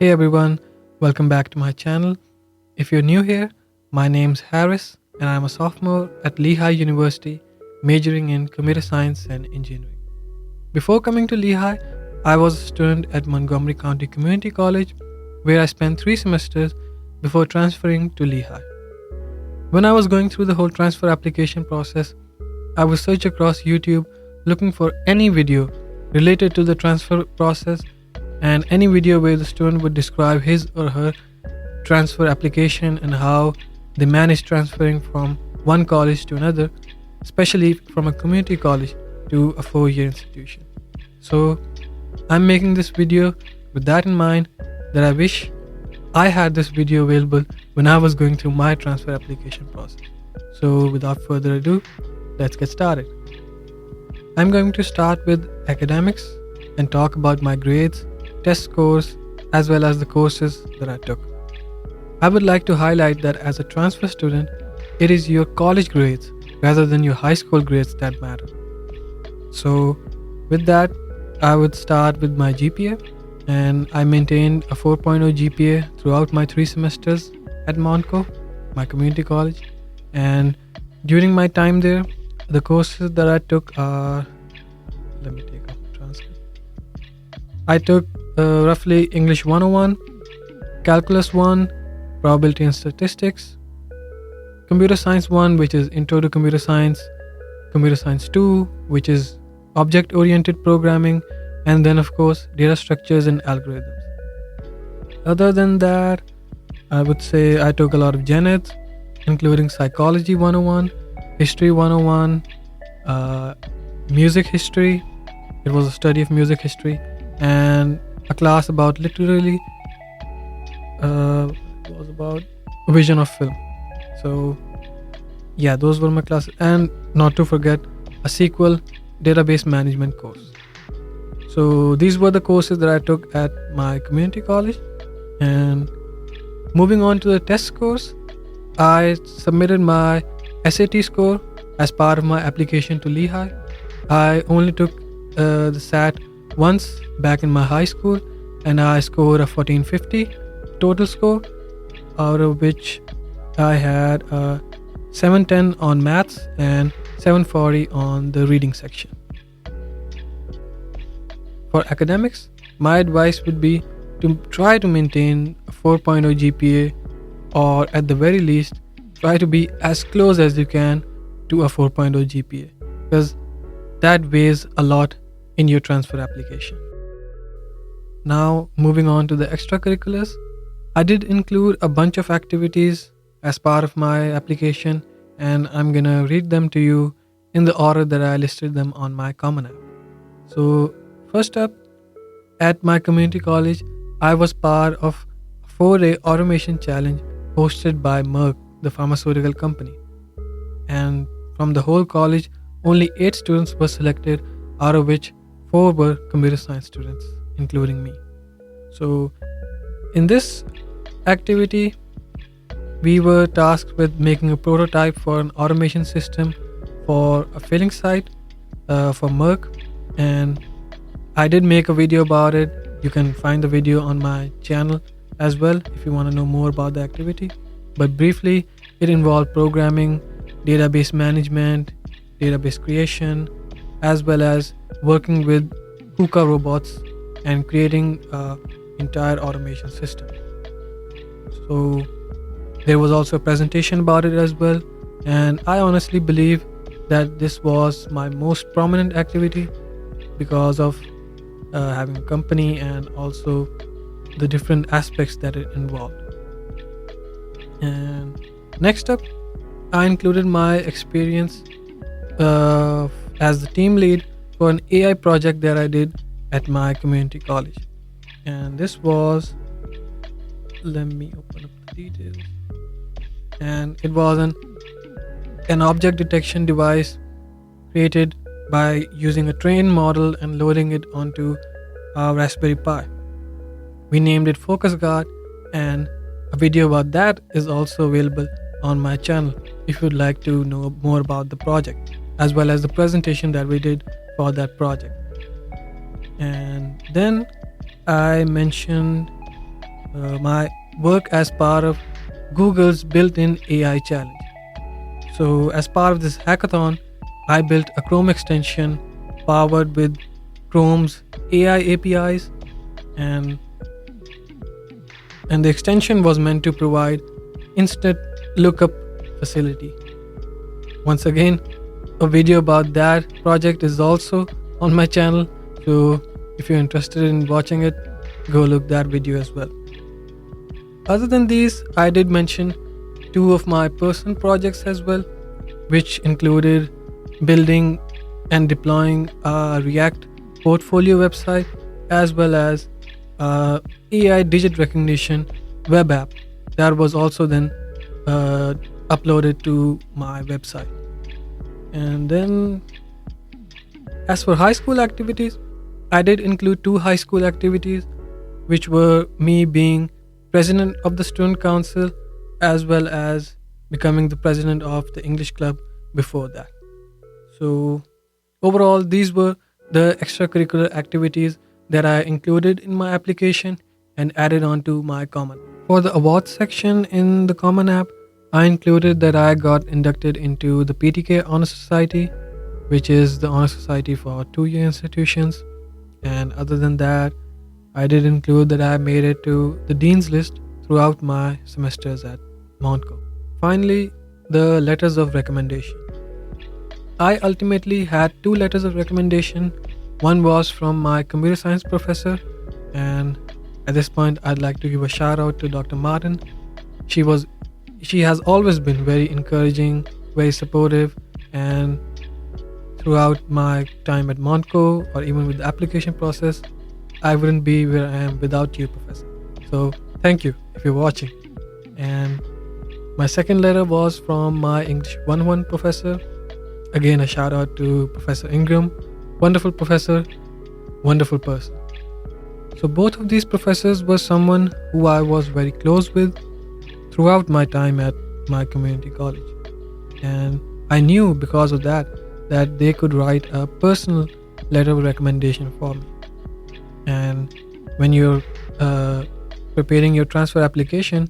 Hey everyone, welcome back to my channel. If you're new here, my name's Harris and I'm a sophomore at Lehigh University, majoring in computer science and engineering. Before coming to Lehigh, I was a student at Montgomery County Community College, where I spent 3 semesters before transferring to Lehigh. When I was going through the whole transfer application process, I would search across YouTube looking for any video related to the transfer process and any video where the student would describe his or her transfer application and how they managed transferring from one college to another, especially from a community college to a 4-year institution. So I'm making this video with that in mind, that I wish I had this video available when I was going through my transfer application process. So without further ado, let's get started. I'm going to start with academics and talk about my grades, test scores, as well as the courses that I took. I would like to highlight that as a transfer student, it is your college grades rather than your high school grades that matter. So with that, I would start with my GPA, and I maintained a 4.0 GPA throughout my 3 semesters at Montco, my community college. And during my time there, the courses that I took are, let me take up the transcript. I took roughly English 101, Calculus 1, Probability and Statistics, Computer Science 1, which is Intro to Computer Science 2, which is Object-Oriented Programming, and then of course Data Structures and Algorithms. Other than that, I would say I took a lot of gen eds, including Psychology 101, History 101, Music History. It was a study of music history, and a class about it was about vision of film. So yeah, those were my classes, and not to forget a SQL database management course. So these were the courses that I took at my community college. And moving on to the test scores, I submitted my SAT score as part of my application to Lehigh. I only took the SAT once back in my high school, and I scored a 1450 total score, out of which I had a 710 on maths and 740 on the reading section. For academics, my advice would be to try to maintain a 4.0 GPA, or at the very least try to be as close as you can to a 4.0 GPA, because that weighs a lot in your transfer application. Now moving on to the extracurriculars, I did include a bunch of activities as part of my application, and I'm gonna read them to you in the order that I listed them on my Common App. So first up, at my community college, I was part of a 4-day automation challenge hosted by Merck, the pharmaceutical company. And from the whole college, only 8 students were selected, out of which 4 were computer science students, including me. So in this activity, we were tasked with making a prototype for an automation system for a filling site for Merck, and I did make a video about it. You can find the video on my channel as well if you want to know more about the activity. But briefly, it involved programming, database management, database creation, as well as working with KUKA robots and creating an entire automation system. So there was also a presentation about it as well, and I honestly believe that this was my most prominent activity because of having a company and also the different aspects that it involved. And next up, I included my experience as the team lead for an AI project that I did at my community college. And this was, let me open up the details. And it was an object detection device created by using a trained model and loading it onto our Raspberry Pi. We named it Focus Guard, and a video about that is also available on my channel if you'd like to know more about the project, as well as the presentation that we did for that project. And then I mentioned my work as part of Google's built-in AI challenge. So, as part of this hackathon, I built a Chrome extension powered with Chrome's AI APIs, and the extension was meant to provide instant lookup facility. Once again, a video about that project is also on my channel, so if you're interested in watching it, go look that video as well. Other than these, I did mention two of my personal projects as well, which included building and deploying a React portfolio website as well as AI digit recognition web app that was also then uploaded to my website. And then, as for high school activities, I did include two high school activities, which were me being president of the student council as well as becoming the president of the English club before that. So, overall, these were the extracurricular activities that I included in my application and added onto my Common. For the awards section in the Common app, I included that I got inducted into the PTK Honor Society, which is the honor society for 2-year institutions. And other than that, I did include that I made it to the Dean's List throughout my semesters at Montco. Finally, the letters of recommendation. I ultimately had two letters of recommendation. One was from my computer science professor, and at this point, I'd like to give a shout out to Dr. Martin. She has always been very encouraging, very supportive, and throughout my time at Montco or even with the application process, I wouldn't be where I am without you, Professor. So thank you if you're watching. And my second letter was from my English 101 professor. Again, a shout out to Professor Ingram. Wonderful professor, wonderful person. So both of these professors were someone who I was very close with throughout my time at my community college. And I knew because of that they could write a personal letter of recommendation for me. And when you're preparing your transfer application,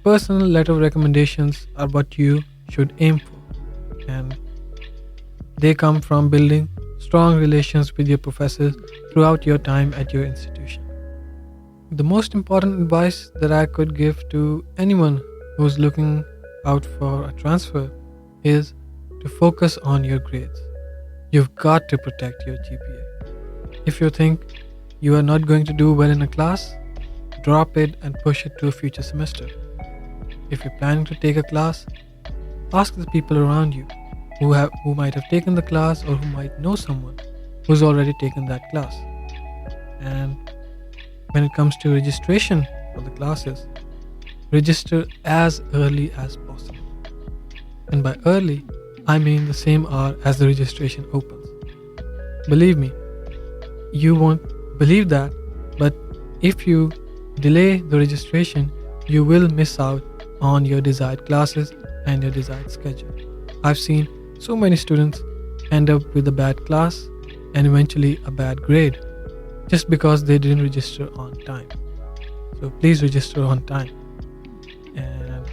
personal letter of recommendations are what you should aim for. And they come from building strong relations with your professors throughout your time at your institution. The most important advice that I could give to anyone who's looking out for a transfer is to focus on your grades. You've got to protect your GPA. If you think you are not going to do well in a class, drop it and push it to a future semester. If you're planning to take a class, ask the people around you who might have taken the class or who might know someone who's already taken that class. And when it comes to registration for the classes, register as early as possible. And by early, I mean the same hour as the registration opens. Believe me, you won't believe that, but if you delay the registration, you will miss out on your desired classes and your desired schedule. I've seen so many students end up with a bad class and eventually a bad grade just because they didn't register on time. So please register on time. And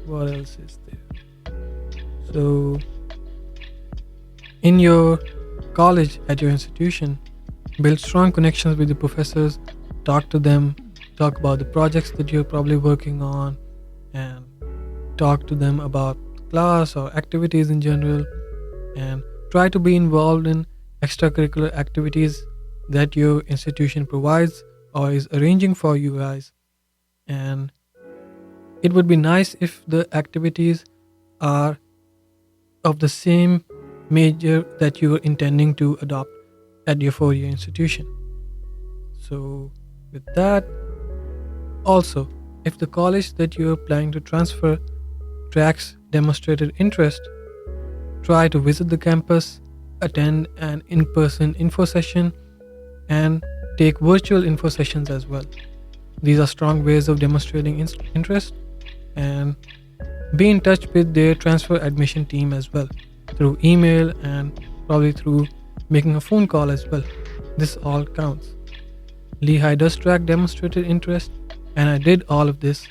what else is there? So in your college, at your institution, build strong connections with the professors, talk to them, talk about the projects that you're probably working on, and talk to them about class or activities in general, and try to be involved in extracurricular activities that your institution provides or is arranging for you guys. And it would be nice if the activities are of the same major that you are intending to adopt at your 4-year institution. So with that, also, if the college that you are planning to transfer tracks demonstrated interest, try to visit the campus, attend an in-person info session, and take virtual info sessions as well. These are strong ways of demonstrating interest, and be in touch with their transfer admission team as well through email and probably through making a phone call as well. This all counts. Lehigh does track demonstrated interest And I did all of this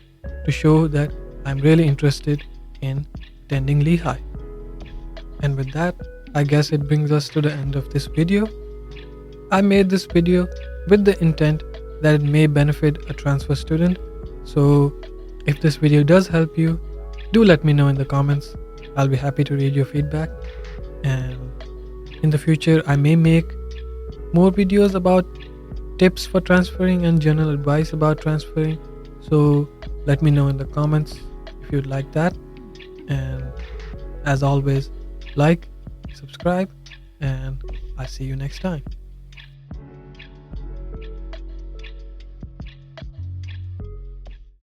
to show that I'm really interested in attending Lehigh. And with that, I guess it brings us to the end of this video. I made this video with the intent that it may benefit a transfer student. So if this video does help you, do let me know in the comments. I'll be happy to read your feedback. And in the future, I may make more videos about tips for transferring and general advice about transferring. So let me know in the comments if you'd like that. And as always, like, subscribe, and I'll see you next time.